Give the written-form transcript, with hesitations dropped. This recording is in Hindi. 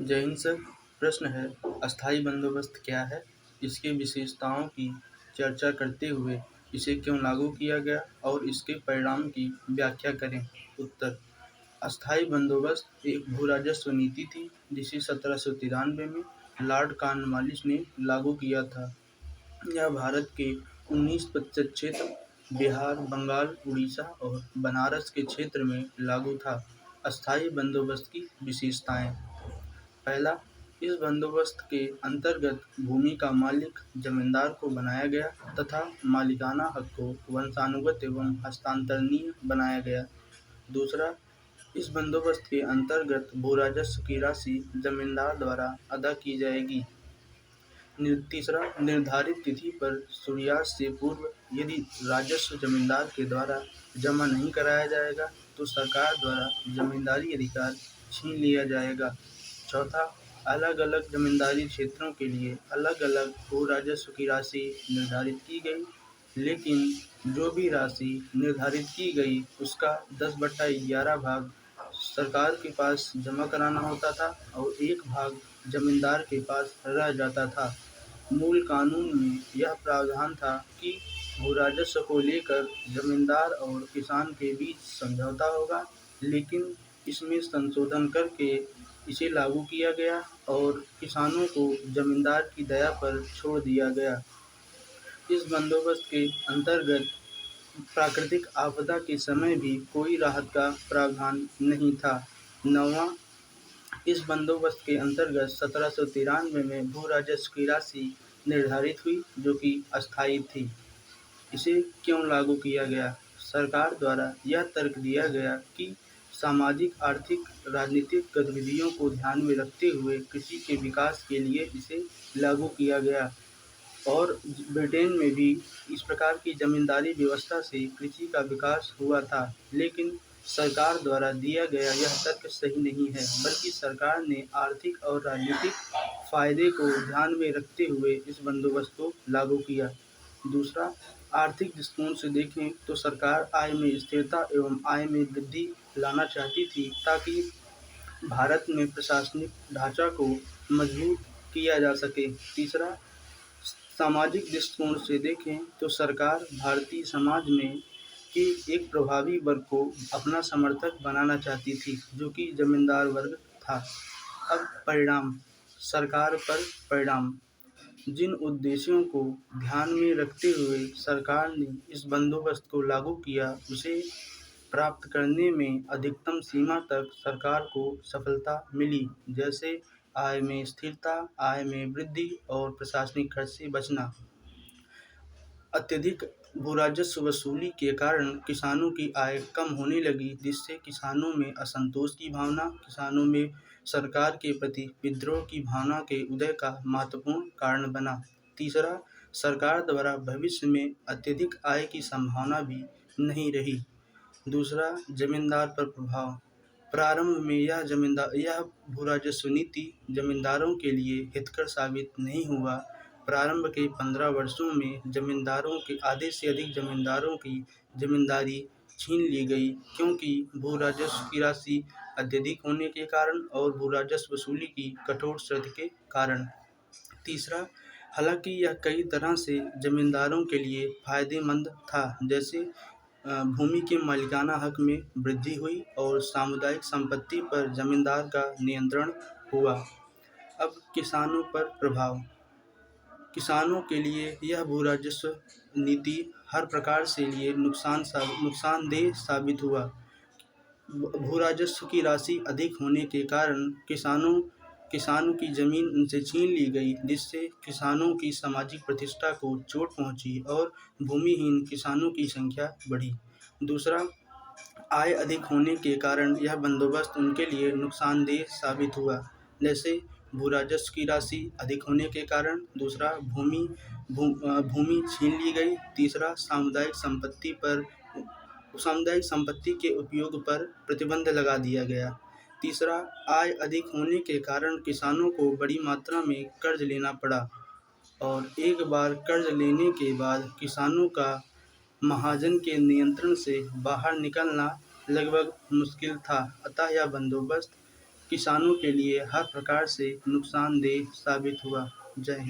जय हिंद सर। प्रश्न है, अस्थायी बंदोबस्त क्या है? इसकी विशेषताओं की चर्चा करते हुए इसे क्यों लागू किया गया और इसके परिणाम की व्याख्या करें। उत्तर: अस्थायी बंदोबस्त एक भू-राजस्व नीति थी जिसे 1793 में लॉर्ड कॉर्नवालिस ने लागू किया था। यह भारत के 19% क्षेत्र बिहार, बंगाल, उड़ीसा और बनारस के क्षेत्र में लागू था। अस्थायी बंदोबस्त की विशेषताएं: पहला, इस बंदोबस्त के अंतर्गत भूमि का मालिक जमींदार को बनाया गया तथा मालिकाना हक को वंशानुगत एवं हस्तांतरणीय बनाया गया। दूसरा, इस बंदोबस्त के अंतर्गत भू-राजस्व की राशि जमींदार द्वारा अदा की जाएगी। तीसरा, निर्धारित तिथि पर सूर्यास्त से पूर्व यदि राजस्व जमींदार के द्वारा जमा नहीं कराया जाएगा तो सरकार द्वारा जमींदारी अधिकार छीन लिया जाएगा। चौथा, अलग-अलग जमींदारी क्षेत्रों के लिए अलग-अलग भू-राजस्व की राशि निर्धारित की गई, लेकिन जो भी राशि निर्धारित की गई उसका 10/11 भाग सरकार के पास जमा कराना होता था और एक भाग जमींदार के पास रह जाता था। मूल कानून में यह प्रावधान था कि भू-राजस्व को लेकर जमींदार और किसान के बीच समझौता होगा, लेकिन इसमें संशोधन करके इसे लागू किया गया और किसानों को जमींदार की दया पर छोड़ दिया गया। इस बंदोबस्त के अंतर्गत प्राकृतिक आपदा के समय भी कोई राहत का प्रावधान नहीं था। नौवां, इस बंदोबस्त के अंतर्गत 1793 में भू-राजस्व की राशि निर्धारित हुई जो कि अस्थायी थी। इसे क्यों लागू किया गया? सरकार द्वारा यह तर्क दिया गया कि सामाजिक, आर्थिक, राजनीतिक गतिविधियों को ध्यान में रखते हुए कृषि के विकास के लिए इसे लागू किया गया और ब्रिटेन में भी इस प्रकार की जमींदारी व्यवस्था से कृषि का विकास हुआ था। लेकिन सरकार द्वारा दिया गया यह तर्क सही नहीं है, बल्कि सरकार ने आर्थिक और राजनीतिक फायदे को ध्यान में रखते हुए इस बंदोबस्त को लागू किया। दूसरा, आर्थिक दृष्टिकोण से देखें तो सरकार आय में स्थिरता एवं आय में वृद्धि लाना चाहती थी ताकि भारत में प्रशासनिक ढांचा को मजबूत किया जा सके। तीसरा, सामाजिक दृष्टिकोण से देखें तो सरकार भारतीय समाज में कि एक प्रभावी वर्ग को अपना समर्थक बनाना चाहती थी जो कि जमींदार वर्ग था। अब परिणाम, सरकार पर परिणाम। जिन उद्देश्यों को ध्यान में रखते हुए सरकार ने इस बंदोबस्त को लागू किया उसे प्राप्त करने में अधिकतम सीमा तक सरकार को सफलता मिली, जैसे आय में स्थिरता, आय में वृद्धि और प्रशासनिक खर्च से बचना। अत्यधिक भू-राजस्व वसूली के कारण किसानों की आय कम होने लगी, जिससे किसानों में असंतोष की भावना, किसानों में सरकार के प्रति विद्रोह की भावना के उदय का महत्वपूर्ण कारण बना। तीसरा, सरकार द्वारा भविष्य में अत्यधिक आय की संभावना भी नहीं रही। दूसरा, जमींदार पर प्रभाव। प्रारंभ में यह भू-राजस्व नीति जमींदारों के लिए हितकर साबित नहीं हुआ। प्रारंभ के 15 वर्षों में जमींदारों के आधे से अधिक जमींदारों की जमींदारी छीन ली गई, क्योंकि भू-राजस्व की राशि अत्यधिक होने के कारण और भू-राजस्व वसूली की कठोर शर्त के कारण। तीसरा, हालांकि यह कई तरह से जमींदारों के लिए फायदेमंद था, जैसे भूमि के मालिकाना हक में वृद्धि हुई और सामुदायिक संपत्ति पर जमींदार का नियंत्रण हुआ। अब किसानों पर प्रभाव। किसानों के लिए यह भू-राजस्व नीति हर प्रकार से लिए नुकसानदेह साबित हुआ। भू-राजस्व की राशि अधिक होने के कारण किसानों की जमीन उनसे छीन ली गई, जिससे किसानों की सामाजिक प्रतिष्ठा को चोट पहुंची और भूमिहीन किसानों की संख्या बढ़ी। दूसरा, आय अधिक होने के कारण यह बंदोबस्त उनके लिए नुकसानदेह साबित हुआ, जैसे भू-राजस्व की राशि अधिक होने के कारण। दूसरा, भूमि छीन ली गई। तीसरा, सामुदायिक संपत्ति के उपयोग पर प्रतिबंध लगा दिया गया। तीसरा, आय अधिक होने के कारण किसानों को बड़ी मात्रा में कर्ज लेना पड़ा और एक बार कर्ज लेने के बाद किसानों का महाजन के नियंत्रण से बाहर निकलना लगभग मुश्किल था। अतः यह बंदोबस्त किसानों के लिए हर प्रकार से नुकसानदेह साबित हुआ। जय हिंद।